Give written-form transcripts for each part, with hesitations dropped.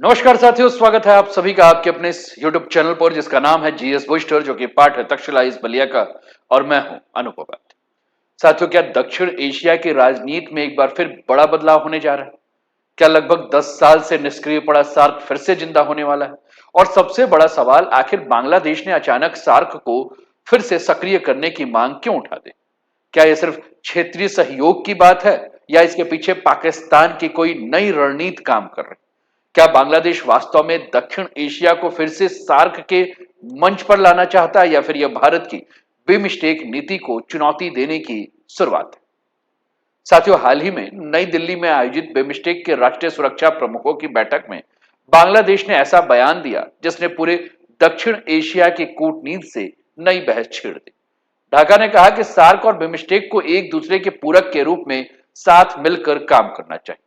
नमस्कार साथियों, स्वागत है आप सभी का आपके अपने इस YouTube चैनल पर जिसका नाम है जीएस बूस्टर, जो कि पार्ट है तक्षशिला इस बलिया का। और मैं हूं अनुभव। साथियों, क्या दक्षिण एशिया की राजनीति में एक बार फिर बड़ा बदलाव होने जा रहा है? क्या लगभग 10 साल से निष्क्रिय पड़ा सार्क फिर से जिंदा होने वाला है? और सबसे बड़ा सवाल, आखिर बांग्लादेश ने अचानक सार्क को फिर से सक्रिय करने की मांग क्यों उठा दी? क्या यह सिर्फ क्षेत्रीय सहयोग की बात है, या इसके पीछे पाकिस्तान की कोई नई रणनीति काम कर रही? क्या बांग्लादेश वास्तव में दक्षिण एशिया को फिर से सार्क के मंच पर लाना चाहता है, या फिर यह भारत की बिमस्टेक नीति को चुनौती देने की शुरुआत है? साथियों, हाल ही में नई दिल्ली में आयोजित बिमस्टेक के राष्ट्रीय सुरक्षा प्रमुखों की बैठक में बांग्लादेश ने ऐसा बयान दिया जिसने पूरे दक्षिण एशिया की कूटनीति से नई बहस छेड़ दी। ढाका ने कहा कि सार्क और बिमस्टेक को एक दूसरे के पूरक के रूप में साथ मिलकर काम करना चाहिए।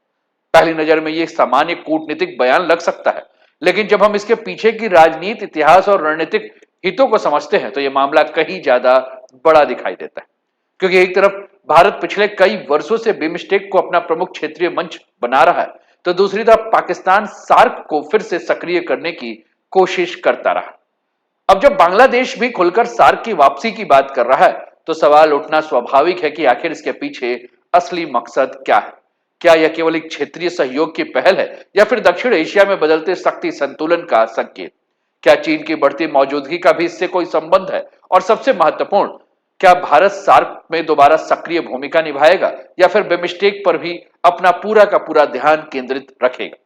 पहली नजर में यह सामान्य कूटनीतिक बयान लग सकता है, लेकिन जब हम इसके पीछे की राजनीति, इतिहास और रणनीतिक हितों को समझते हैं तो यह मामला कहीं ज्यादा बड़ा दिखाई देता है। क्योंकि एक तरफ भारत पिछले कई वर्षों से बिमस्टेक को अपना प्रमुख क्षेत्रीय मंच बना रहा है, तो दूसरी तरफ पाकिस्तान सार्क को फिर से सक्रिय करने की कोशिश करता रहा। अब जब बांग्लादेश भी खुलकर सार्क की वापसी की बात कर रहा है, तो सवाल उठना स्वाभाविक है कि आखिर इसके पीछे असली मकसद क्या है? क्या यह केवल एक क्षेत्रीय सहयोग की पहल है, या फिर दक्षिण एशिया में बदलते शक्ति संतुलन का संकेत? क्या चीन की बढ़ती मौजूदगी का भी इससे कोई संबंध है? और सबसे महत्वपूर्ण, क्या भारत सार्क में दोबारा सक्रिय भूमिका निभाएगा, या फिर बिमस्टेक पर भी अपना पूरा का पूरा ध्यान केंद्रित रखेगा?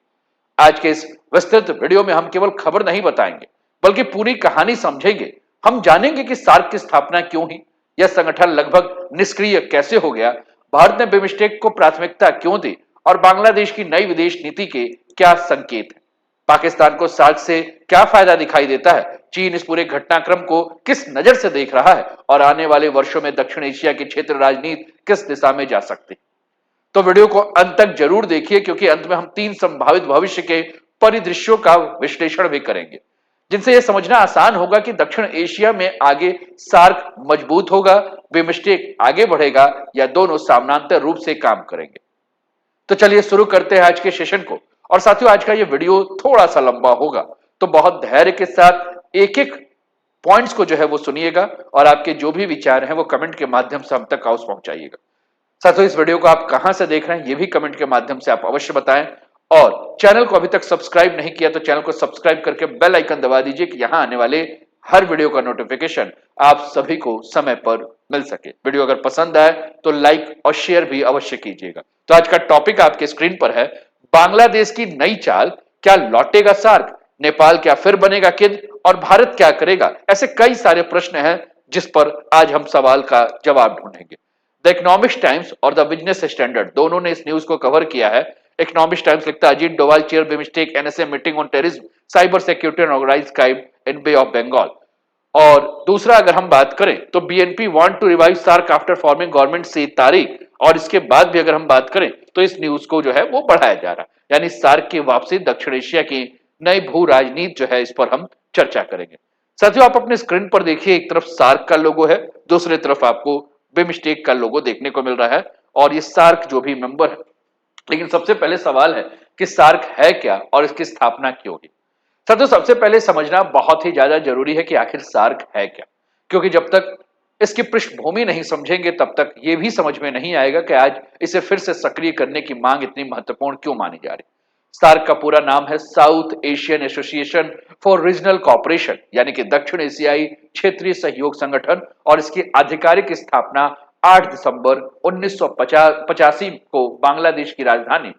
आज के इस विस्तृत वीडियो में हम केवल खबर नहीं बताएंगे, बल्कि पूरी कहानी समझेंगे। हम जानेंगे कि सार्क की स्थापना क्यों हुई, यह संगठन लगभग निष्क्रिय कैसे हो गया, भारत ने बिमस्टेक को प्राथमिकता क्यों दी, और बांग्लादेश की नई विदेश नीति के क्या संकेत हैं। पाकिस्तान को सार्क से क्या फायदा दिखाई देता है, चीन इस पूरे घटनाक्रम को किस नजर से देख रहा है, और आने वाले वर्षों में दक्षिण एशिया की क्षेत्र राजनीति किस दिशा में जा सकती है। तो वीडियो को अंत तक जरूर देखिए, क्योंकि अंत में हम 3 संभावित भविष्य के परिदृश्यों का विश्लेषण भी करेंगे, जिनसे यह समझना आसान होगा कि दक्षिण एशिया में आगे सार्क मजबूत होगा, बिमस्टेक आगे बढ़ेगा, या दोनों समानांतर रूप से काम करेंगे। तो चलिए शुरू करते हैं आज के सेशन को। और साथियों, आज का यह वीडियो थोड़ा सा लंबा होगा, तो बहुत धैर्य के साथ एक एक पॉइंट्स को जो है वो सुनिएगा, और आपके जो भी विचार हैं वो कमेंट के माध्यम से हम तक अवश्य पहुंचाइएगा। साथियों, इस वीडियो को आप कहां से देख रहे हैं ये भी कमेंट के माध्यम से आप अवश्य बताएं, और चैनल को अभी तक सब्सक्राइब नहीं किया तो चैनल को सब्सक्राइब करके बेल आइकन दबा दीजिए कि यहां आने वाले हर वीडियो का नोटिफिकेशन आप सभी को समय पर मिल सके। वीडियो अगर पसंद आए तो लाइक और शेयर भी अवश्य कीजिएगा। तो आज का टॉपिक आपके स्क्रीन पर है, बांग्लादेश की नई चाल, क्या लौटेगा सार्क, नेपाल क्या फिर बनेगा किद, और भारत क्या करेगा? ऐसे कई सारे प्रश्न हैं जिस पर आज हम सवाल का जवाब ढूंढेंगे। द इकोनॉमिक्स टाइम्स और द बिजनेस स्टैंडर्ड दोनों ने इस न्यूज को कवर किया है। इकोनॉमिक्स टाइम्स लिखता है, Ajit Doval chair BIMSTEC NSA meeting on terrorism, cyber security and organised crime in Bay of Bengal. और दूसरा अगर हम बात करें तो BNP want to revive SAARC after forming government से तारीख, और इसके बाद भी अगर हम बात करें तो इस न्यूज को जो है वो बढ़ाया जा रहा है। यानी सार्क की वापसी, दक्षिण एशिया की नई भू राजनीति जो है, इस पर हम चर्चा करेंगे। साथियों, आप अपने स्क्रीन पर देखिए, एक तरफ सार्क का लोगो है, दूसरी तरफ आपको बिमस्टेक का लोगो देखने को मिल रहा है, और ये सार्क जो भी मेंबर है। लेकिन सबसे पहले सवाल है कि सार्क है क्या और इसकी स्थापना क्यों हुई। साथियों, सबसे पहले समझना बहुत ही ज्यादा जरूरी है कि आखिर सार्क है क्या, क्योंकि जब तक इसकी पृष्ठभूमि नहीं समझेंगे तब तक यह भी समझ में नहीं आएगा कि आज इसे फिर से सक्रिय करने की मांग इतनी महत्वपूर्ण क्यों मानी जा रही। सार्क का पूरा नाम है South Asian Association for Regional Cooperation, यानी कि दक्षिण एशियाई क्षेत्रीय सहयोग संगठन, और इसकी आधिकारिक स्थापना 8 दिसंबर 1985 को बांग्लादेश की राजधानी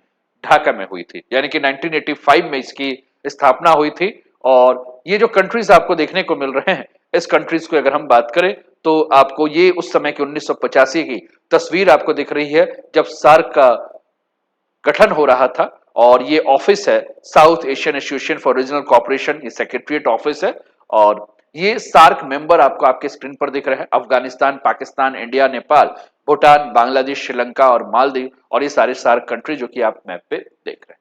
ढाका में हुई थी। यानी कि 1985 में इसकी स्थापना हुई थी। और ये जो कंट्रीज आपको देखने को मिल रहे हैं, इस कंट्रीज को अगर हम बात करें तो आपको ये उस समय की 1985 की तस्वीर आपको दिख रही है, जब सार्क का गठन हो रहा था। और ये ऑफिस है South Asian Association for Regional Cooperation, ये सेक्रेटरीट ऑफिस है। और ये सार्क मेंबर आपको आपके स्क्रीन पर दिख रहे हैं, अफगानिस्तान, पाकिस्तान, इंडिया, नेपाल, भूटान, बांग्लादेश, श्रीलंका और मालदीव, और ये सारे सार्क कंट्री जो कि आप मैप पे देख रहे हैं।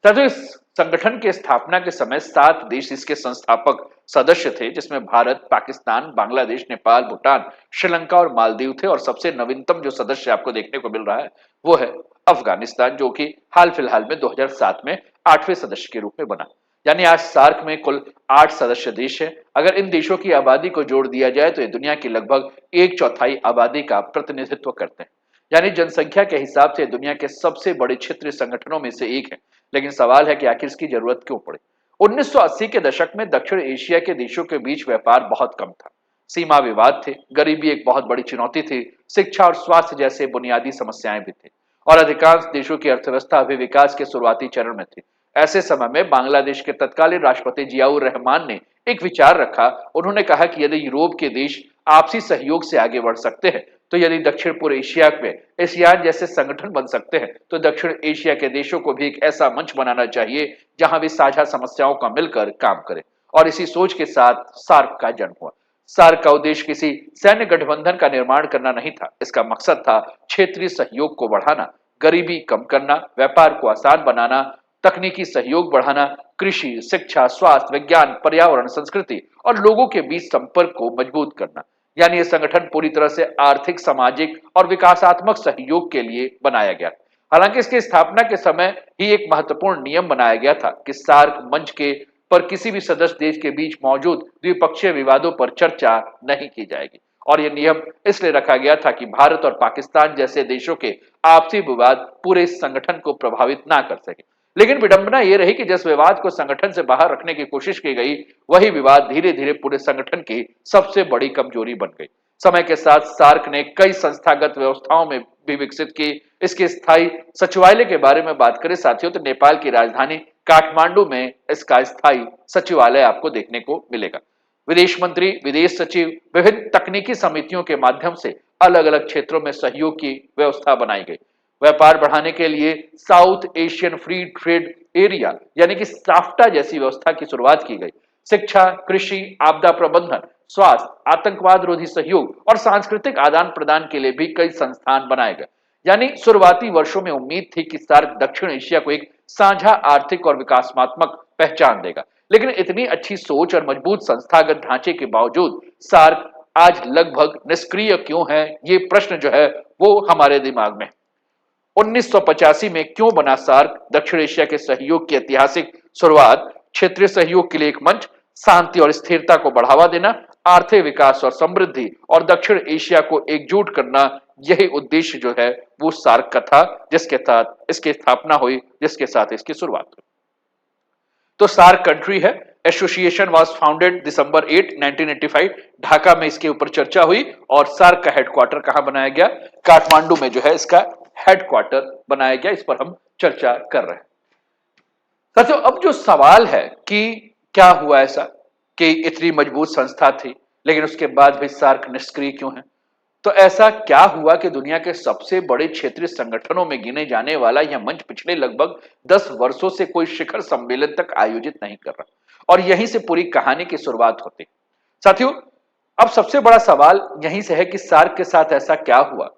साथियों, इस संगठन के स्थापना के समय 7 देश इसके संस्थापक सदस्य थे, जिसमें भारत, पाकिस्तान, बांग्लादेश, नेपाल, भूटान, श्रीलंका और मालदीव थे। और सबसे नवीनतम जो सदस्य आपको देखने को मिल रहा है वो है अफगानिस्तान, जो कि हाल फिलहाल में 2007 में 8वें सदस्य के रूप में बना। यानी आज सार्क में कुल 8 सदस्य देश है। अगर इन देशों की आबादी को जोड़ दिया जाए तो ये दुनिया की लगभग 1/4 आबादी का प्रतिनिधित्व करते हैं। यानी जनसंख्या के हिसाब से दुनिया के सबसे बड़े क्षेत्रीय संगठनों में से एक है। लेकिन सवाल है कि आखिर इसकी जरूरत क्यों पड़ी। 1980 के दशक में दक्षिण एशिया के देशों के बीच व्यापार बहुत कम था। सीमा विवाद थे, गरीबी एक बहुत बड़ी चुनौती थी, शिक्षा और स्वास्थ्य जैसे बुनियादी समस्याएं भी थी, और अधिकांश देशों की अर्थव्यवस्था अभी विकास के शुरुआती चरण में थी। ऐसे समय में बांग्लादेश के तत्कालीन राष्ट्रपति जियाउर रहमान ने एक विचार रखा। उन्होंने कहा कि यदि यूरोप के देश आपसी सहयोग से आगे बढ़ सकते हैं, तो यदि दक्षिण पूर्व एशिया में एशियान जैसे संगठन बन सकते हैं, तो दक्षिण एशिया के देशों को भी एक ऐसा मंच बनाना चाहिए जहां वे साझा समस्याओं का मिलकर काम करें। और इसी सोच के साथ सार्क का जन्म हुआ। सार्क का उद्देश्य किसी सैन्य गठबंधन का निर्माण करना नहीं था। इसका मकसद था क्षेत्रीय सहयोग को बढ़ाना, गरीबी कम करना, व्यापार को आसान बनाना, तकनीकी सहयोग बढ़ाना, कृषि, शिक्षा, स्वास्थ्य, विज्ञान, पर्यावरण, संस्कृति और लोगों के बीच संपर्क को मजबूत करना। यानी यह संगठन पूरी तरह से आर्थिक, सामाजिक और विकासात्मक सहयोग के लिए बनाया गया। हालांकि इसकी स्थापना के समय ही एक महत्वपूर्ण नियम बनाया गया था कि सार्क मंच के पर किसी भी सदस्य देश के बीच मौजूद द्विपक्षीय विवादों पर चर्चा नहीं की जाएगी। और यह नियम इसलिए रखा गया था कि भारत और पाकिस्तान जैसे देशों के आपसी विवाद पूरे संगठन को प्रभावित ना कर सके। लेकिन विडंबना यह रही कि जिस विवाद को संगठन से बाहर रखने की कोशिश की गई, वही विवाद धीरे धीरे पूरे संगठन की सबसे बड़ी कमजोरी बन गई। समय के साथ सार्क ने कई संस्थागत व्यवस्थाओं में भी विकसित की। इसके स्थायी सचिवालय के बारे में बात करें साथियों, तो नेपाल की राजधानी काठमांडू में इसका स्थायी सचिवालय आपको देखने को मिलेगा। विदेश मंत्री, विदेश सचिव, विभिन्न तकनीकी समितियों के माध्यम से अलग अलग क्षेत्रों में सहयोग की व्यवस्था बनाई गई। व्यापार बढ़ाने के लिए south Asian free trade area यानी कि साफ्टा जैसी व्यवस्था की शुरुआत की गई। शिक्षा, कृषि, आपदा प्रबंधन, स्वास्थ्य, आतंकवाद रोधी सहयोग और सांस्कृतिक आदान प्रदान के लिए भी कई संस्थान बनाए गए। यानी शुरुआती वर्षों में उम्मीद थी कि सार्क दक्षिण एशिया को एक साझा आर्थिक और विकासात्मक पहचान देगा। लेकिन इतनी अच्छी सोच और मजबूत संस्थागत ढांचे के बावजूद सार्क आज लगभग निष्क्रिय क्यों है, ये प्रश्न जो है वो हमारे दिमाग में। 1985 में क्यों बना सार्क? दक्षिण एशिया के सहयोग की ऐतिहासिक शुरुआत, क्षेत्रीय सहयोग के लिए एक मंच, शांति और स्थिरता को बढ़ावा देना, आर्थिक विकास और समृद्धि और दक्षिण एशिया को एकजुट करना, यही उद्देश्य जो है वो सार्क का था, जिसके साथ इसकी स्थापना हुई, जिसके साथ इसकी शुरुआत हुई। तो सार्क कंट्री है। एसोसिएशन वाज फाउंडेड दिसंबर 8 1985। ढाका में इसके ऊपर चर्चा हुई और सार्क का हेडक्वार्टर कहां बनाया गया? काठमांडू में जो है इसका हेडक्वार्टर बनाया गया। इस पर हम चर्चा कर रहे हैं साथियों। अब जो सवाल है कि क्या हुआ ऐसा कि इतनी मजबूत संस्था थी लेकिन उसके बाद भी सार्क निष्क्रिय क्यों है? तो ऐसा क्या हुआ कि दुनिया के सबसे बड़े क्षेत्रीय संगठनों में गिने जाने वाला यह मंच पिछले लगभग 10 वर्षों से कोई शिखर सम्मेलन तक आयोजित नहीं कर रहा? और यहीं से पूरी कहानी की शुरुआत होती साथियों। अब सबसे बड़ा सवाल यहीं से है कि सार्क के साथ ऐसा क्या हुआ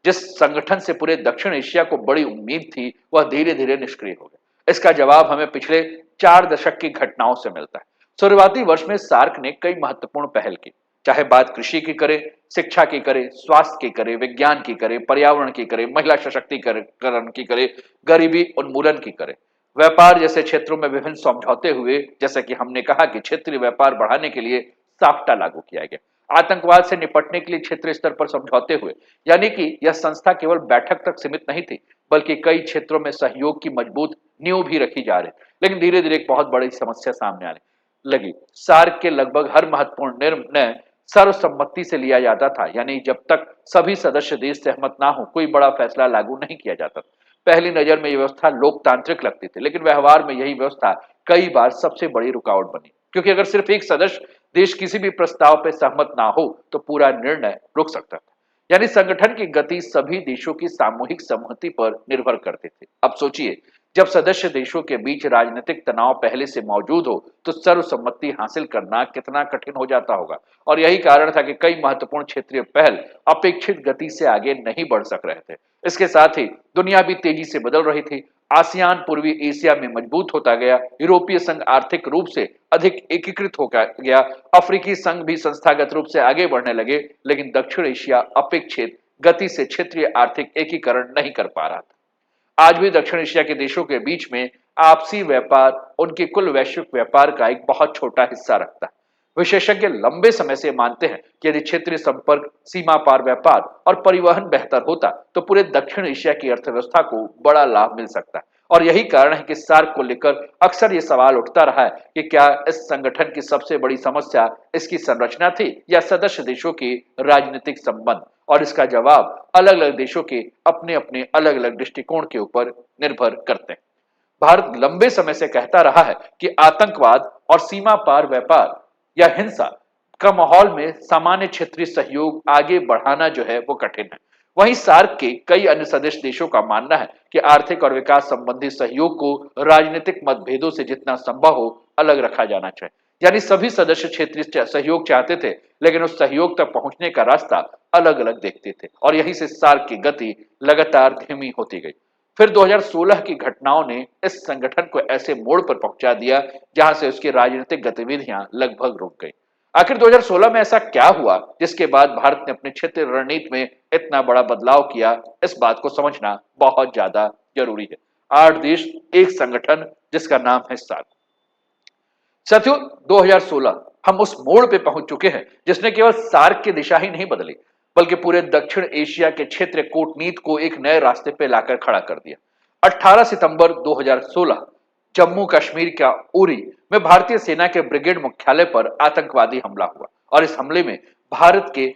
जिस संगठन से पूरे दक्षिण एशिया को बड़ी उम्मीद थी, वह धीरे धीरे निष्क्रिय हो गया। इसका जवाब हमें पिछले 4 दशक की घटनाओं से मिलता है। शुरुआती वर्ष में सार्क ने कई महत्वपूर्ण पहल की, चाहे बात कृषि की करें, शिक्षा की करें, स्वास्थ्य की करें, विज्ञान की करें, पर्यावरण की करें, महिला सशक्तिकरण की करें, गरीबी उन्मूलन की करें। व्यापार जैसे क्षेत्रों में विभिन्न समझौते हुए, जैसे कि हमने कहा कि क्षेत्रीय व्यापार बढ़ाने के लिए साफ्टा लागू किया गया। आतंकवाद से निपटने के लिए क्षेत्रीय स्तर पर समझौते हुए। यानी कि यह संस्था केवल बैठक तक सीमित नहीं थी, बल्कि कई क्षेत्रों में सहयोग की मजबूत नींव भी रखी जा रही। लेकिन धीरे धीरे एक बहुत बड़ी समस्या सामने आने लगी। सार्क के लगभग हर महत्वपूर्ण निर्णय सर्वसम्मति से लिया जाता था, यानी जब तक सभी सदस्य देश सहमत ना हो कोई बड़ा फैसला लागू नहीं किया जाता। पहली नजर में यह व्यवस्था लोकतांत्रिक लगती थी, लेकिन व्यवहार में यही व्यवस्था कई बार सबसे बड़ी रुकावट बनी, क्योंकि अगर सिर्फ एक सदस्य देश किसी भी प्रस्ताव पर सहमत ना हो तो पूरा निर्णय रुक सकता था। यानी संगठन की गति सभी देशों की सामूहिक सहमति पर निर्भर करती थी। अब सोचिए, जब सदस्य देशों के बीच राजनीतिक तनाव पहले से मौजूद हो तो सर्वसम्मति हासिल करना कितना कठिन हो जाता होगा। और यही कारण था कि कई महत्वपूर्ण क्षेत्रीय पहल अपेक्षित गति से आगे नहीं बढ़ सक रहे थे। इसके साथ ही दुनिया भी तेजी से बदल रही थी। आसियान पूर्वी एशिया में मजबूत होता गया, यूरोपीय संघ आर्थिक रूप से अधिक एकीकृत हो गया, अफ्रीकी संघ भी संस्थागत रूप से आगे बढ़ने लगे, लेकिन दक्षिण एशिया अपेक्षित गति से क्षेत्रीय आर्थिक एकीकरण नहीं कर पा रहा था। आज भी दक्षिण एशिया के देशों के बीच में आपसी व्यापार उनके कुल वैश्विक व्यापार का एक बहुत छोटा हिस्सा रखता है। विशेषज्ञ लंबे समय से मानते हैं कि यदि क्षेत्रीय संपर्क, सीमा पार व्यापार और परिवहन बेहतर होता तो पूरे दक्षिण एशिया की अर्थव्यवस्था को बड़ा लाभ मिल सकता है। और यही कारण है कि सार्क को लेकर अक्सर ये सवाल उठता रहा है कि क्या इस संगठन की सबसे बड़ी समस्या इसकी संरचना थी या सदस्य देशों के राजनीतिक संबंध। और इसका जवाब अलग अलग देशों के अपने अपने अलग अलग दृष्टिकोण के ऊपर निर्भर करते हैं। भारत लंबे समय से कहता रहा है कि आतंकवाद और सीमा पार व्यापार या हिंसा का माहौल में सामान्य क्षेत्रीय सहयोग आगे बढ़ाना जो है वो कठिन है। वहीं सार्क के कई अन्य सदस्य देशों का मानना है कि आर्थिक और विकास संबंधी सहयोग को राजनीतिक मतभेदों से जितना संभव हो अलग रखा जाना चाहिए। यानी सभी सदस्य क्षेत्रीय सहयोग चाहते थे, लेकिन उस सहयोग तक पहुंचने का रास्ता अलग अलग देखते थे और यहीं से सार्क की गति लगातार धीमी होती गई। फिर 2016 की घटनाओं ने इस संगठन को ऐसे मोड़ पर पहुंचा दिया जहां से उसकी राजनीतिक गतिविधियां लगभग रुक गई। आखिर 2016 में ऐसा क्या हुआ जिसके बाद भारत ने अपने क्षेत्रीय रणनीति में इतना बड़ा बदलाव किया? इस बात को समझना बहुत ज्यादा जरूरी है। 8 देश, एक संगठन जिसका नाम है सार्क। साथियों, 2016 हम उस मोड़ पे पहुंच चुके हैं जिसने केवल सार्क की दिशा ही नहीं बदली, बल्कि पूरे दक्षिण एशिया के क्षेत्रीय कूटनीति को एक नए रास्ते पे लाकर खड़ा कर दिया। 18 सितंबर 2016 जम्मू कश्मीर का उरी में भारतीय सेना के ब्रिगेड मुख्यालय पर आतंकवादी हमला हुआ और इस हमले में भारत के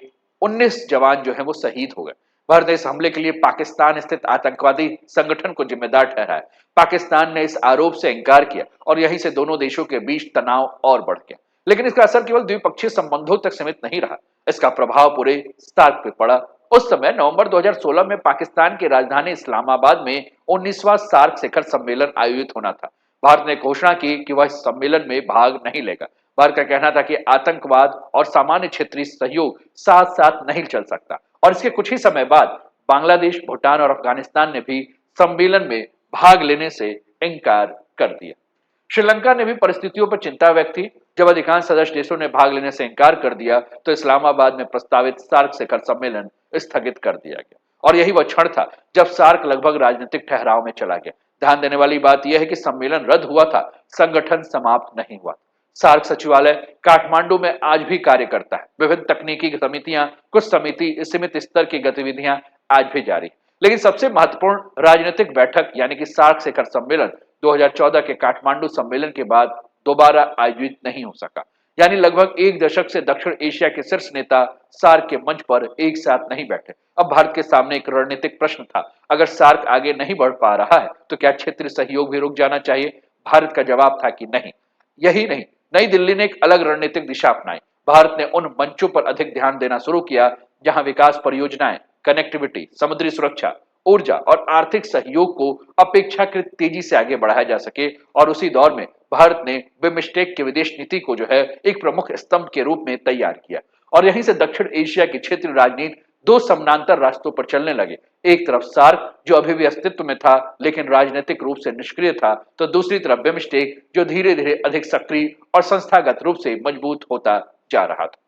19 जवान जो है वो शहीद हो गए। भारत ने इस हमले के लिए पाकिस्तान स्थित आतंकवादी संगठन को जिम्मेदार ठहराया। पाकिस्तान ने इस आरोप से इनकार किया और यहीं से दोनों देशों के बीच तनाव और बढ़ गया। लेकिन इसका असर केवल द्विपक्षीय संबंधों तक सीमित नहीं रहा, इसका प्रभाव पूरे सार्क पे पड़ा। उस समय नवंबर 2016 में पाकिस्तान की राजधानी इस्लामाबाद में 19वां सार्क शिखर सम्मेलन आयोजित होना था। भारत ने घोषणा की कि वह इस सम्मेलन में भाग नहीं लेगा। भारत का कहना था कि आतंकवाद और सामान्य क्षेत्रीय सहयोग साथ साथ नहीं चल सकता। और इसके कुछ ही समय बाद बांग्लादेश, भूटान और अफगानिस्तान ने भी सम्मेलन में भाग लेने से इनकार कर दिया। श्रीलंका ने भी परिस्थितियों पर चिंता व्यक्त की। जब अधिकांश सदस्य देशों ने भाग लेने से इनकार कर दिया तो इस्लामाबाद में प्रस्तावित सार्क शिखर सम्मेलन स्थगित कर दिया गया। और यही वह क्षण था जब सार्क लगभग राजनीतिक ठहराव में चला गया। ध्यान देने वाली बात यह है कि सम्मेलन रद्द हुआ था, संगठन समाप्त नहीं हुआ। सार्क सचिवालय काठमांडू में आज भी कार्य करता है। विभिन्न तकनीकी समितियां, कुछ समिति सीमित स्तर की गतिविधियां आज भी जारी। लेकिन सबसे महत्वपूर्ण राजनीतिक बैठक यानी कि सार्क शिखर सम्मेलन 2014 के काठमांडू सम्मेलन के बाद दोबारा आयोजित नहीं हो सका। यानी लगभग एक दशक से दक्षिण एशिया के शीर्ष नेता सार्क के मंच पर एक साथ नहीं बैठे। अब भारत के सामने एक रणनीतिक प्रश्न था, अगर सार्क आगे नहीं बढ़ पा रहा है तो क्या क्षेत्रीय सहयोग भी रुक जाना चाहिए? भारत का जवाब था कि नहीं। यही नहीं, नई दिल्ली ने एक अलग रणनीतिक दिशा अपनाई। भारत ने उन मंचों पर अधिक ध्यान देना शुरू किया जहां विकास परियोजनाएं, कनेक्टिविटी, समुद्री सुरक्षा, ऊर्जा और आर्थिक सहयोग को अपेक्षाकृत तेजी से आगे बढ़ाया जा सके। और उसी दौर में भारत ने बिमस्टेक की विदेश नीति को जो है एक प्रमुख स्तंभ के रूप में तैयार किया। और यहीं से दक्षिण एशिया की क्षेत्रीय राजनीति दो समानांतर रास्तों पर चलने लगे। एक तरफ सार्क जो अभी भी अस्तित्व में था लेकिन राजनीतिक रूप से निष्क्रिय था, तो दूसरी तरफ बिमस्टेक जो धीरे धीरे अधिक सक्रिय और संस्थागत रूप से मजबूत होता जा रहा था।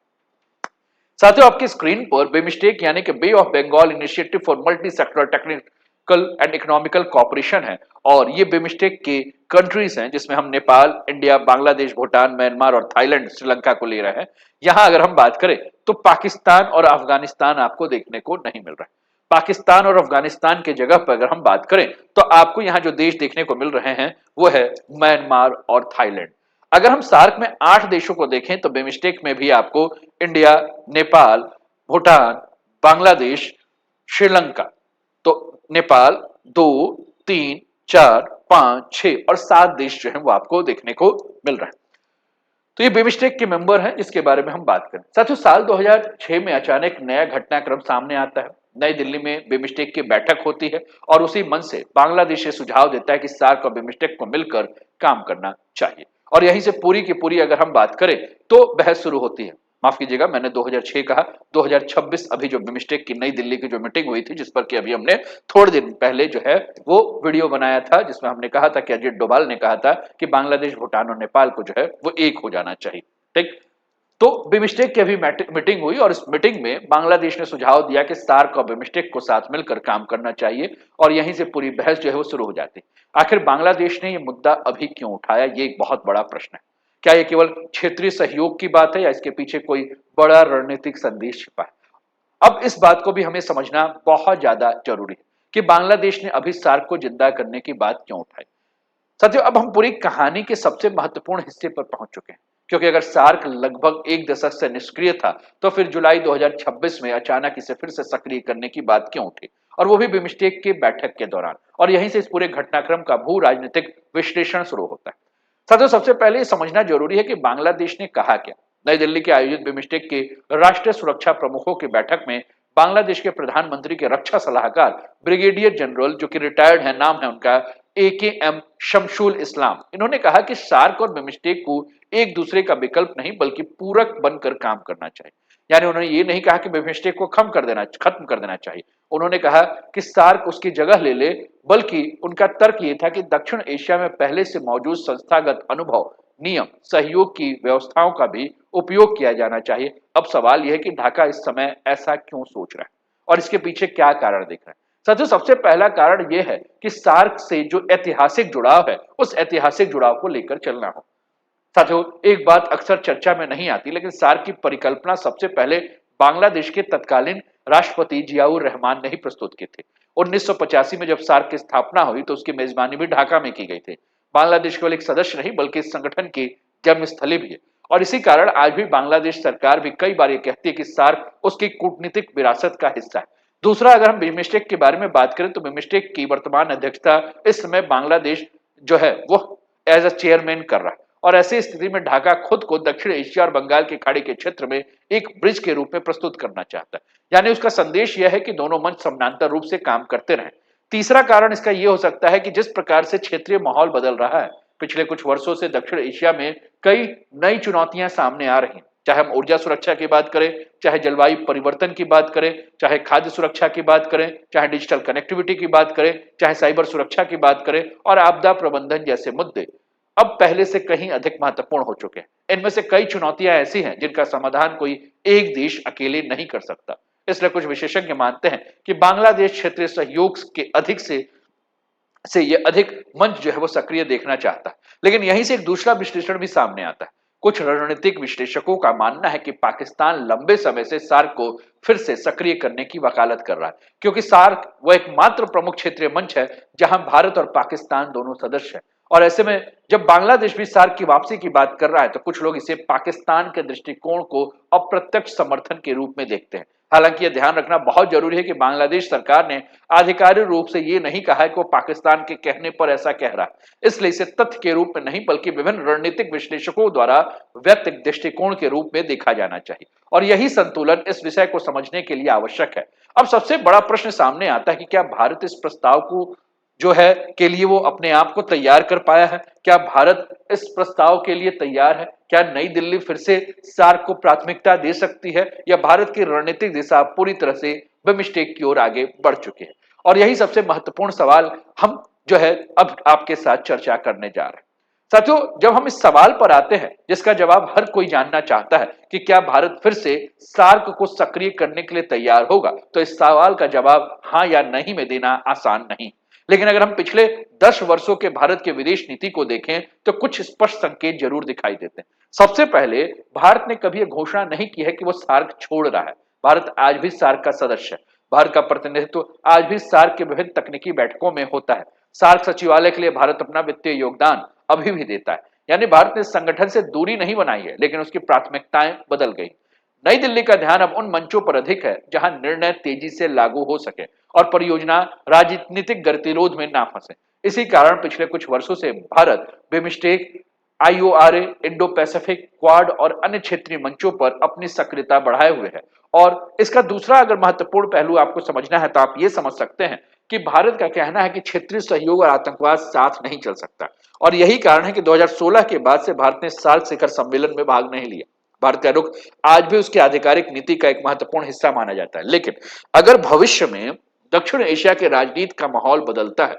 साथियों, आपकी स्क्रीन पर बिमस्टेक यानी कि bay of Bengal initiative for multi sector technical and economical cooperation है। और ये बिमस्टेक के कंट्रीज हैं जिसमें हम नेपाल, इंडिया, बांग्लादेश, भूटान, म्यांमार और थाईलैंड, श्रीलंका को ले रहे हैं। यहां अगर हम बात करें तो पाकिस्तान और अफगानिस्तान आपको देखने को नहीं मिल रहा है। पाकिस्तान और अफगानिस्तान की जगह पर अगर हम बात करें तो आपको यहां जो देश देखने को मिल रहे हैं वो है म्यांमार और थाईलैंड। अगर हम सार्क में 8 देशों को देखें तो बिमस्टेक में भी आपको इंडिया, नेपाल, भूटान, बांग्लादेश, श्रीलंका, तो नेपाल 2, 3, 4, 5, 6 और 7 देश जो है वो आपको देखने को मिल रहा है। तो ये बिमस्टेक के मेंबर हैं जिसके बारे में हम बात करें। साथियों, साल 2006 में अचानक नया घटनाक्रम सामने आता है। नई दिल्ली में बिमस्टेक की बैठक होती है और उसी मंच से बांग्लादेश ये सुझाव देता है कि सार्क और बिमस्टेक को मिलकर काम करना चाहिए। और यहीं से पूरी की पूरी अगर हम बात करें तो बहस शुरू होती है। माफ कीजिएगा, मैंने 2006 कहा, 2026 अभी जो बिमस्टेक की नई दिल्ली की जो मीटिंग हुई थी जिस पर कि अभी हमने थोड़े दिन पहले जो है वो वीडियो बनाया था, जिसमें हमने कहा था कि अजित डोभाल ने कहा था कि बांग्लादेश, भूटान और नेपाल को जो है वो एक हो जाना चाहिए। ठीक, तो बिमस्टेक की अभी मीटिंग हुई और इस मीटिंग में बांग्लादेश ने सुझाव दिया कि सार्क और बिमस्टेक को साथ मिलकर काम करना चाहिए और यहीं से पूरी बहस जो है वो शुरू हो जाती। आखिर बांग्लादेश ने ये मुद्दा अभी क्यों उठाया, ये एक बहुत बड़ा प्रश्न है। क्या ये केवल क्षेत्रीय सहयोग की बात है या इसके पीछे कोई बड़ा रणनीतिक संदेश छिपा है? अब इस बात को भी हमें समझना बहुत ज्यादा जरूरी है कि बांग्लादेश ने अभी सार्क को जिंदा करने की बात क्यों उठाई। साथियों, अब हम पूरी कहानी के सबसे महत्वपूर्ण हिस्से पर पहुंच चुके हैं, क्योंकि अगर सार्क लगभग एक दशक से निष्क्रिय था तो फिर जुलाई 2026 में अचानक इसे फिर से सक्रिय करने की बात क्यों उठी, और वो भी बिमस्टेक की बैठक के दौरान। और यहीं से इस पूरे घटनाक्रम का भू राजनीतिक विश्लेषण शुरू होता है। साथियों, सबसे पहले ये समझना जरूरी है कि बांग्लादेश ने कहा क्या। नई दिल्ली के आयोजित बिमस्टेक के राष्ट्रीय सुरक्षा प्रमुखों की बैठक में बांग्लादेश के प्रधानमंत्री के रक्षा सलाहकार ब्रिगेडियर जनरल, जो कि रिटायर्ड है, नाम है उनका AKM शमशुल इस्लाम, इन्होंने कहा कि सार्क और बिमस्टेक को एक दूसरे का विकल्प नहीं बल्कि पूरक बनकर काम करना चाहिए। यानी उन्होंने ये नहीं कहा कि बिमस्टेक को खत्म कर देना चाहिए। उन्होंने कहा कि सार्क उसकी जगह ले ले, बल्कि उनका तर्क ये था कि दक्षिण एशिया में पहले से मौजूद संस्थागत अनुभव, नियम, सहयोग की व्यवस्थाओं का भी उपयोग किया जाना चाहिए। अब सवाल यह है कि ढाका इस समय ऐसा क्यों सोच रहा है और इसके पीछे क्या कारण दिख रहा है। साथियों, सबसे पहला कारण यह है कि सार्क से जो ऐतिहासिक जुड़ाव है उस ऐतिहासिक जुड़ाव को लेकर चलना हो। साथियों, एक बात अक्सर चर्चा में नहीं आती, लेकिन सार्क की परिकल्पना सबसे पहले बांग्लादेश के तत्कालीन राष्ट्रपति जियाउर रहमान ने ही प्रस्तुत की थी। 1985 में जब सार्क की स्थापना हुई तो उसकी मेजबानी भी ढाका में की गई थी। बांग्लादेश केवल एक सदस्य नहीं बल्कि इस संगठन की जन्मस्थली भी है, और इसी कारण आज भी बांग्लादेश सरकार भी कई बार ये कहती है कि सार्क उसकी कूटनीतिक विरासत का हिस्सा है। दूसरा, अगर हम बिमस्टेक के बारे में बात करें तो बिमस्टेक की वर्तमान अध्यक्षता इस समय बांग्लादेश जो है वो एज अ चेयरमैन कर रहा है, और ऐसी स्थिति में ढाका खुद को दक्षिण एशिया और बंगाल की खाड़ी के क्षेत्र में एक ब्रिज के रूप में प्रस्तुत करना चाहता है। यानी उसका संदेश यह है कि दोनों मंच समानांतर रूप से काम करते रहें। तीसरा कारण इसका यह हो सकता है कि जिस प्रकार से क्षेत्रीय माहौल बदल रहा है, पिछले कुछ वर्षों से दक्षिण एशिया में कई नई चुनौतियां सामने आ रही हैं। चाहे हम ऊर्जा सुरक्षा की बात करें, चाहे जलवायु परिवर्तन की बात करें, चाहे खाद्य सुरक्षा की बात करें, चाहे डिजिटल कनेक्टिविटी की बात करें, चाहे साइबर सुरक्षा की बात करें, और आपदा प्रबंधन जैसे मुद्दे अब पहले से कहीं अधिक महत्वपूर्ण हो चुके हैं। इनमें से कई चुनौतियां ऐसी हैं जिनका समाधान कोई एक देश अकेले नहीं कर सकता। इसलिए कुछ विशेषज्ञ मानते हैं कि बांग्लादेश क्षेत्रीय सहयोग के ये अधिक मंच जो है वो सक्रिय देखना चाहता है। लेकिन यहीं से एक दूसरा विश्लेषण भी सामने आता है। कुछ रणनीतिक विश्लेषकों का मानना है कि पाकिस्तान लंबे समय से सार्क को फिर से सक्रिय करने की वकालत कर रहा है, क्योंकि सार्क वह एकमात्र प्रमुख क्षेत्रीय मंच है जहां भारत और पाकिस्तान दोनों सदस्य हैं। और ऐसे में जब बांग्लादेश भी सार्क की वापसी की बात कर रहा है तो कुछ लोग इसे पाकिस्तान के दृष्टिकोण को अप्रत्यक्ष समर्थन के रूप में देखते हैं। हालांकि यह ध्यान रखना बहुत जरूरी है कि बांग्लादेश सरकार ने आधिकारिक रूप से ये नहीं कहा है कि वो पाकिस्तान के कहने पर ऐसा कह रहा है, इसलिए इसे तथ्य के रूप में नहीं बल्कि विभिन्न रणनीतिक विश्लेषकों द्वारा व्यक्त दृष्टिकोण के रूप में देखा जाना चाहिए, और यही संतुलन इस विषय को समझने के लिए आवश्यक है। अब सबसे बड़ा प्रश्न सामने आता है कि क्या भारत इस प्रस्ताव को जो है के लिए वो अपने आप को तैयार कर पाया है? क्या भारत इस प्रस्ताव के लिए तैयार है? क्या नई दिल्ली फिर से सार्क को प्राथमिकता दे सकती है, या भारत की रणनीतिक दिशा पूरी तरह से बिमस्टेक की ओर आगे बढ़ चुकी है? और यही सबसे महत्वपूर्ण सवाल हम जो है अब आपके साथ चर्चा करने जा रहे हैं। साथियों, जब हम इस सवाल पर आते हैं जिसका जवाब हर कोई जानना चाहता है कि क्या भारत फिर से सार्क को सक्रिय करने के लिए तैयार होगा, तो इस सवाल का जवाब हाँ या नहीं में देना आसान नहीं। लेकिन अगर हम पिछले 10 वर्षों के भारत के विदेश नीति को देखें तो कुछ स्पष्ट संकेत जरूर दिखाई देते हैं। सबसे पहले, भारत ने कभी यह घोषणा नहीं की है कि वो सार्क छोड़ रहा है। भारत आज भी सार्क का सदस्य है। भारत का प्रतिनिधित्व आज भी सार्क के विभिन्न तकनीकी बैठकों में होता है। सार्क सचिवालय के लिए भारत अपना वित्तीय योगदान अभी भी देता है। यानी भारत ने संगठन से दूरी नहीं बनाई है, लेकिन उसकी प्राथमिकताएं बदल गई। नई दिल्ली का ध्यान अब उन मंचों पर अधिक है जहां निर्णय तेजी से लागू हो सके और परियोजना राजनीतिक गतिरोध में ना फंसे। इसी कारण पिछले कुछ वर्षों से Bharat BIMSTEC, IORA, Indo Pacific, quad और अन्य क्षेत्रीय मंचों पर अपनी सक्रियता बढ़ाए हुए है। और इसका दूसरा अगर महत्वपूर्ण पहलू आपको समझना है तो आप ये समझ सकते हैं कि भारत का कहना है कि क्षेत्रीय सहयोग और आतंकवाद साथ नहीं चल सकता, और यही कारण है कि 2016 के बाद से भारत ने सार्क शिखर सम्मेलन में भाग नहीं लिया। भारत का रुख आज भी उसकी आधिकारिक नीति का एक महत्वपूर्ण हिस्सा माना जाता है। लेकिन अगर भविष्य में दक्षिण एशिया के राजनीति का माहौल बदलता है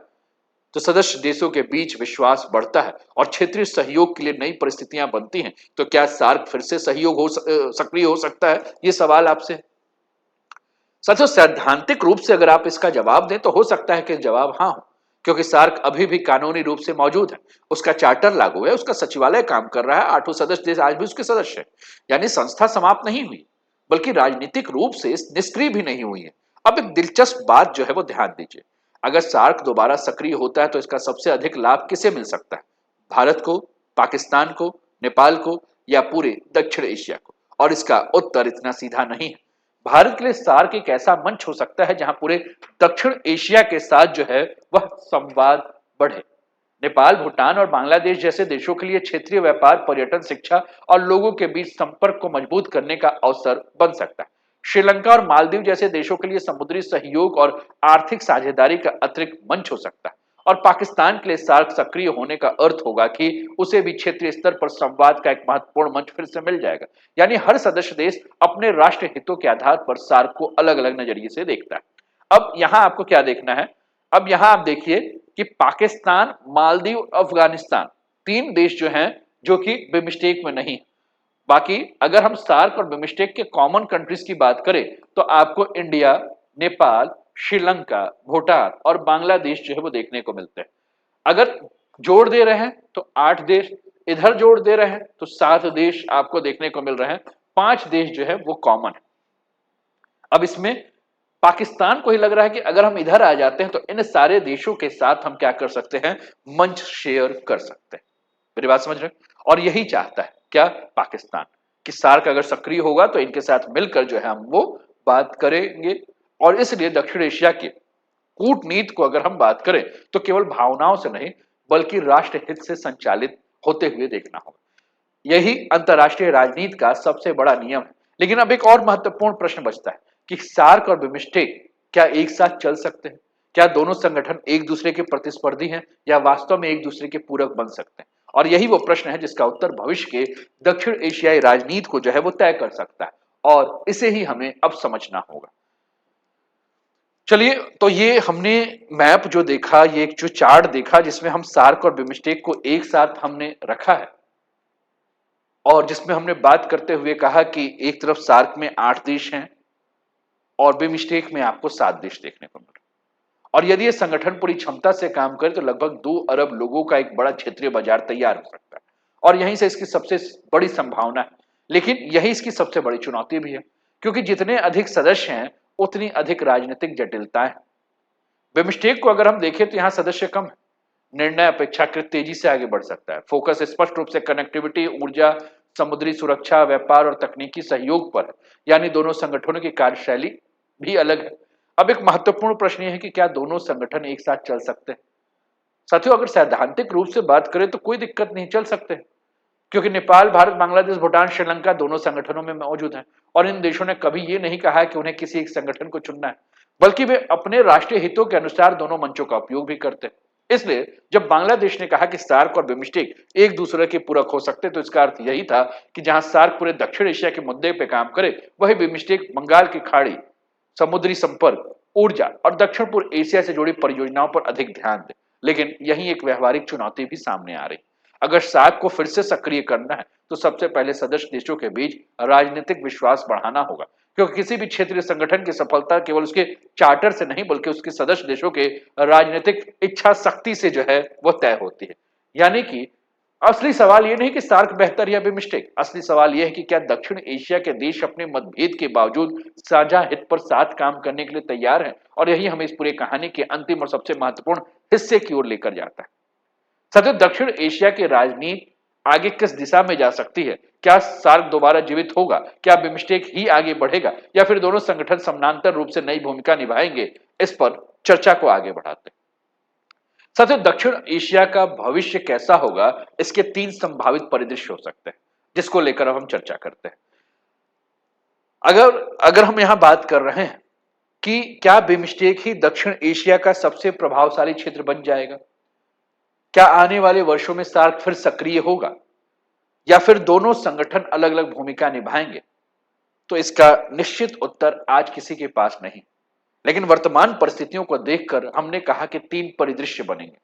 तो सदस्य देशों के बीच विश्वास बढ़ता है और क्षेत्रीय सहयोग के लिए नई परिस्थितियां बनती हैं। तो क्या सार्क फिर से सक्रिय हो सकता है? ये सवाल आपसे। साथियों, सैद्धांतिक रूप से अगर आप इसका जवाब दें तो हो सकता है कि जवाब हाँ हो, क्योंकि सार्क अभी भी कानूनी रूप से मौजूद है। उसका चार्टर लागू है, उसका सचिवालय काम कर रहा है, 8 सदस्य देश आज भी उसके सदस्य हैं। यानी संस्था समाप्त नहीं हुई, बल्कि राजनीतिक रूप से निष्क्रिय भी नहीं हुई है। अब एक दिलचस्प बात जो है वो ध्यान दीजिए। अगर सार्क दोबारा सक्रिय होता है तो इसका सबसे अधिक लाभ किसे मिल सकता है? भारत को, पाकिस्तान को, नेपाल को, या पूरे दक्षिण एशिया को? और इसका उत्तर इतना सीधा नहीं है। भारत के लिए सार्क एक ऐसा मंच हो सकता है जहां पूरे दक्षिण एशिया के साथ जो है वह संवाद बढ़े। नेपाल, भूटान और बांग्लादेश जैसे देशों के लिए क्षेत्रीय व्यापार, पर्यटन, शिक्षा और लोगों के बीच संपर्क को मजबूत करने का अवसर बन सकता है। श्रीलंका और मालदीव जैसे देशों के लिए समुद्री सहयोग और आर्थिक साझेदारी का अतिरिक्त मंच हो सकता है। और पाकिस्तान के लिए सार्क सक्रिय होने का अर्थ होगा कि उसे भी क्षेत्रीय स्तर पर संवाद का एक महत्वपूर्ण मंच फिर से मिल जाएगा। यानी हर सदस्य देश अपने राष्ट्र हितों के आधार पर सार्क को अलग अलग नजरिए से देखता है। अब यहां आपको क्या देखना है? अब यहां आप देखिए कि पाकिस्तान, मालदीव, अफगानिस्तान, 3 देश जो हैं जो कि बिमस्टेक में नहीं। बाकी अगर हम सार्क और बिमस्टेक के कॉमन कंट्रीज की बात करें तो आपको इंडिया, नेपाल, श्रीलंका, भूटान और बांग्लादेश जो है वो देखने को मिलते हैं। अगर जोड़ दे रहे हैं तो 8 देश, इधर जोड़ दे रहे हैं तो 7 देश आपको देखने को मिल रहे हैं। 5 देश जो है वो कॉमन है। अब इसमें पाकिस्तान को ही लग रहा है कि अगर हम इधर आ जाते हैं तो इन सारे देशों के साथ हम क्या कर सकते हैं? मंच शेयर कर सकते हैं। मेरी बात समझ रहे हैं? और यही चाहता है क्या? पाकिस्तान कि सार्क अगर सक्रिय होगा तो इनके साथ मिलकर जो है हम वो बात करेंगे। और इसलिए दक्षिण एशिया की कूटनीति को अगर हम बात करें तो केवल भावनाओं से नहीं बल्कि राष्ट्र हित से संचालित होते हुए देखना होगा। यही अंतरराष्ट्रीय राजनीति का सबसे बड़ा नियम है। लेकिन अब एक और महत्वपूर्ण प्रश्न बचता है कि सार्क और बिमस्टेक क्या एक साथ चल सकते हैं? क्या दोनों संगठन एक दूसरे के प्रतिस्पर्धी हैं या वास्तव में एक दूसरे के पूरक बन सकते हैं? और यही वो प्रश्न है जिसका उत्तर भविष्य के दक्षिण एशियाई राजनीति को जो है वो तय कर सकता है, और इसे ही हमें अब समझना होगा। चलिए, तो ये हमने मैप जो देखा, ये एक जो चार्ट देखा जिसमें हम सार्क और बिमस्टेक को एक साथ हमने रखा है, और जिसमें हमने बात करते हुए कहा कि एक तरफ सार्क में 8 देश हैं और बिमस्टेक में आपको 7 देश देखने को मिल रहे हैं। और यदि ये संगठन पूरी क्षमता से काम करे तो लगभग 2 अरब लोगों का एक बड़ा क्षेत्रीय बाजार तैयार हो सकता है, और यहीं से इसकी सबसे बड़ी संभावना है। लेकिन यही इसकी सबसे बड़ी चुनौती भी है, क्योंकि जितने अधिक सदस्य हैं उतनी अधिक राजनीतिक जटिलताएं हैं। बिमस्टेक को अगर हम देखें तो यहां सदस्य कम है, निर्णय अपेक्षाकृत तेजी से आगे बढ़ सकता है। फोकस स्पष्ट रूप से कनेक्टिविटी, ऊर्जा, समुद्री सुरक्षा, व्यापार और तकनीकी सहयोग पर है। यानी दोनों संगठनों की कार्यशैली भी अलग है। अब एक महत्वपूर्ण प्रश्न यह है कि क्या दोनों संगठन एक साथ चल सकते हैं? साथियों, अगर सैद्धांतिक रूप से बात करें तो कोई दिक्कत नहीं, चल सकते हैं। क्योंकि नेपाल, भारत, बांग्लादेश, भूटान, श्रीलंका दोनों संगठनों में मौजूद हैं, और इन देशों ने कभी ये नहीं कहा कि उन्हें किसी एक संगठन को चुनना है, बल्कि वे अपने राष्ट्रीय हितों के अनुसार दोनों मंचों का उपयोग भी करते हैं। इसलिए जब बांग्लादेश ने कहा कि सार्क और बिमस्टेक एक दूसरे के पूरक हो सकते, तो इसका अर्थ यही था कि जहां सार्क पूरे दक्षिण एशिया के मुद्दे पर काम करे, वही बिमस्टेक बंगाल की खाड़ी, समुद्री संपर्क, ऊर्जा और दक्षिण पूर्व एशिया से जुड़ी परियोजनाओं पर अधिक ध्यान दे। लेकिन यही एक व्यवहारिक चुनौती भी सामने आ रही। अगर सार्क को फिर से सक्रिय करना है तो सबसे पहले सदस्य देशों के बीच राजनीतिक विश्वास बढ़ाना होगा, क्योंकि किसी भी क्षेत्रीय संगठन की सफलता केवल उसके चार्टर से नहीं बल्कि उसके सदस्य देशों के राजनीतिक इच्छा शक्ति से जो है वह तय होती है। यानी कि असली सवाल यह नहीं कि सार्क बेहतर या बिमस्टेक, असली सवाल यह है कि क्या दक्षिण एशिया के देश अपने मतभेद के बावजूद साझा हित पर साथ काम करने के लिए तैयार हैं। और यही हमें इस पूरी कहानी के अंतिम और सबसे महत्वपूर्ण हिस्से की ओर लेकर जाता है। साथियों, दक्षिण एशिया की राजनीति आगे किस दिशा में जा सकती है? क्या सार्क दोबारा जीवित होगा? क्या बिमस्टेक ही आगे बढ़ेगा, या फिर दोनों संगठन समानांतर रूप से नई भूमिका निभाएंगे? इस पर चर्चा को आगे बढ़ाते हैं। साथियों, दक्षिण एशिया का भविष्य कैसा होगा, इसके 3 संभावित परिदृश्य हो सकते हैं, जिसको लेकर अब हम चर्चा करते हैं। अगर अगर हम यहां बात कर रहे हैं कि क्या बिमस्टेक ही दक्षिण एशिया का सबसे प्रभावशाली क्षेत्र बन जाएगा, क्या आने वाले वर्षों में सार्क फिर सक्रिय होगा, या फिर दोनों संगठन अलग अलग भूमिका निभाएंगे, तो इसका निश्चित उत्तर आज किसी के पास नहीं। लेकिन वर्तमान परिस्थितियों को देखकर हमने कहा कि 3 परिदृश्य बनेंगे।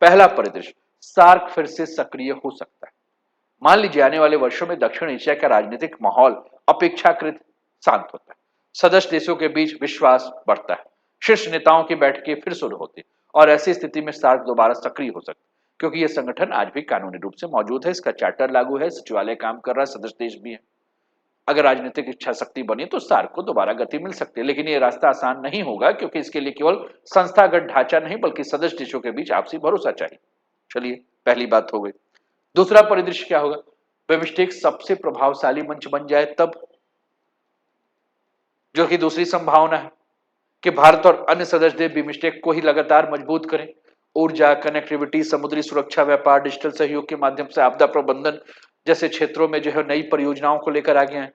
पहला परिदृश्य, सार्क फिर से सक्रिय हो सकता है। मान लीजिए आने वाले वर्षों में दक्षिण एशिया का राजनीतिक माहौल अपेक्षाकृत शांत होता है, सदस्य देशों के बीच विश्वास बढ़ता है, शीर्ष नेताओं की बैठकें फिर शुरू होती है और ऐसी स्थिति में सार्क दोबारा सक्रिय हो सकता है, क्योंकि यह संगठन आज भी कानूनी रूप से मौजूद है, इसका चार्टर लागू है, सचिवालय काम कर रहा है, सदस्य देश भी है। अगर राजनीतिक इच्छा शक्ति बनी तो सार्क को दोबारा गति मिल सकती है, लेकिन यह रास्ता आसान नहीं होगा, क्योंकि इसके लिए केवल संस्थागत ढांचा नहीं बल्कि सदस्य देशों के बीच आपसी भरोसा चाहिए। चलिए, पहली बात हो गई। दूसरा परिदृश्य क्या होगा? बिमस्टेक सबसे प्रभावशाली मंच बन जाए तब, जो कि दूसरी संभावना है कि भारत और अन्य सदस्य देश बिमस्टेक को ही लगातार मजबूत करें। ऊर्जा, कनेक्टिविटी, समुद्री सुरक्षा, व्यापार, डिजिटल सहयोग के माध्यम से आपदा प्रबंधन जैसे क्षेत्रों में जो है नई परियोजनाओं को लेकर आगे आए,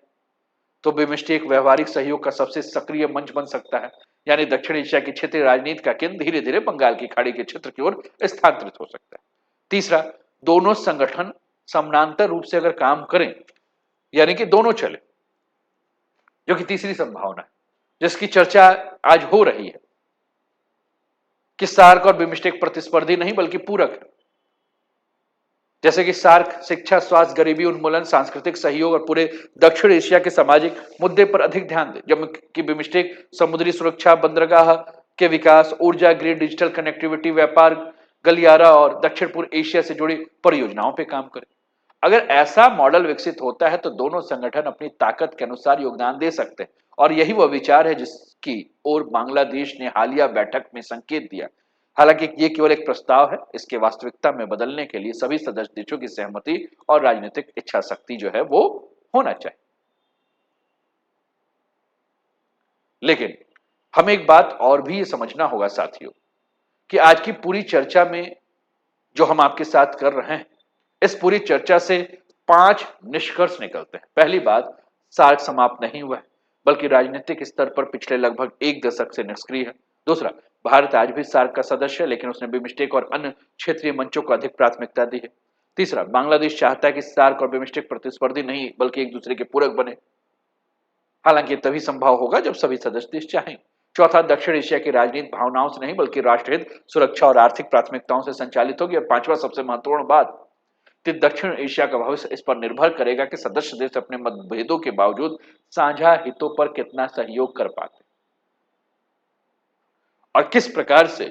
तो बिमस्टेक व्यवहारिक सहयोग का सबसे सक्रिय मंच बन सकता है। यानी दक्षिण एशिया की क्षेत्रीय राजनीति का केंद्र धीरे धीरे बंगाल की खाड़ी के क्षेत्र की ओर स्थानांतरित हो सकता है। तीसरा, दोनों संगठन समानांतर रूप से अगर काम करें, यानी कि दोनों चले, जो कि तीसरी संभावना है जिसकी चर्चा आज हो रही है कि सार्क और बिमस्टेक प्रतिस्पर्धी नहीं बल्कि पूरक है। जैसे कि सार्क शिक्षा, स्वास्थ्य, गरीबी उन्मूलन, सांस्कृतिक सहयोग और पूरे दक्षिण एशिया के सामाजिक मुद्दे पर अधिक ध्यान दे, जबकि बिमस्टेक समुद्री सुरक्षा, बंदरगाह के विकास, ऊर्जा ग्रिड, डिजिटल कनेक्टिविटी, व्यापार, गलियारा और दक्षिण पूर्व एशिया से जुड़ी परियोजनाओं पर काम करे। अगर ऐसा मॉडल विकसित होता है तो दोनों संगठन अपनी ताकत के अनुसार योगदान दे सकते हैं, और यही वह विचार है जिसकी ओर बांग्लादेश ने हालिया बैठक में संकेत दिया। हालांकि ये केवल एक प्रस्ताव है, इसके वास्तविकता में बदलने के लिए सभी सदस्य देशों की सहमति और राजनीतिक इच्छा शक्ति जो है वो होना चाहिए। लेकिन हमें एक बात और भी समझना होगा साथियों, कि आज की पूरी चर्चा में जो हम आपके साथ कर रहे हैं, इस पूरी चर्चा से 5 निष्कर्ष निकलते हैं। पहली बात, सार्क समाप्त नहीं हुआ है, बल्कि राजनीतिक स्तर पर पिछले लगभग 1 दशक से निष्क्रिय है। दूसरा, भारत आज भी सार्क का सदस्य है, लेकिन उसने बिमस्टेक और अन्य क्षेत्रीय मंचों को अधिक प्राथमिकता दी है। तीसरा, बांग्लादेश चाहता है कि सार्क और बिमस्टेक प्रतिस्पर्धी नहीं बल्कि एक दूसरे के पूरक बने, हालांकि तभी संभव होगा जब सभी सदस्य देश चाहें। चौथा, दक्षिण एशिया की राजनीति भावनाओं से नहीं बल्कि राष्ट्रहित, सुरक्षा और आर्थिक प्राथमिकताओं से संचालित होगी। और पांचवा, सबसे महत्वपूर्ण बात, कि दक्षिण एशिया का भविष्य इस पर निर्भर करेगा कि सदस्य देश अपने मतभेदों के बावजूद साझा हितों पर कितना सहयोग कर पाते और किस प्रकार से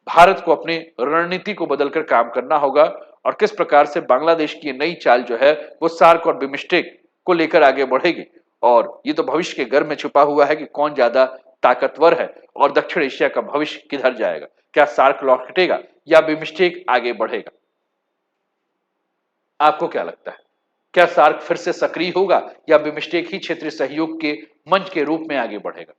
भारत को अपनी रणनीति को बदलकर काम करना होगा, और किस प्रकार से बांग्लादेश की नई चाल जो है वो सार्क और बिमस्टेक को लेकर आगे बढ़ेगी। और ये तो भविष्य के घर में छुपा हुआ है कि कौन ज्यादा ताकतवर है और दक्षिण एशिया का भविष्य किधर जाएगा। क्या सार्क लौटेगा या बिमस्टेक आगे बढ़ेगा? आपको क्या लगता है? क्या सार्क फिर से सक्रिय होगा या बिमस्टेक ही क्षेत्रीय सहयोग के मंच के रूप में आगे बढ़ेगा?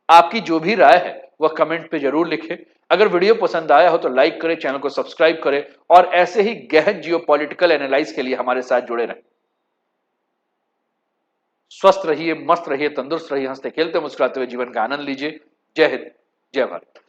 आपकी जो भी राय है वह कमेंट पे जरूर लिखें। अगर वीडियो पसंद आया हो तो लाइक करें, चैनल को सब्सक्राइब करें और ऐसे ही गहन जियोपॉलिटिकल एनालाइज के लिए हमारे साथ जुड़े रहें। स्वस्थ रहिए, मस्त रहिए, तंदुरुस्त रहिए, हंसते खेलते मुस्कुराते हुए जीवन का आनंद लीजिए। जय हिंद, जय भारत।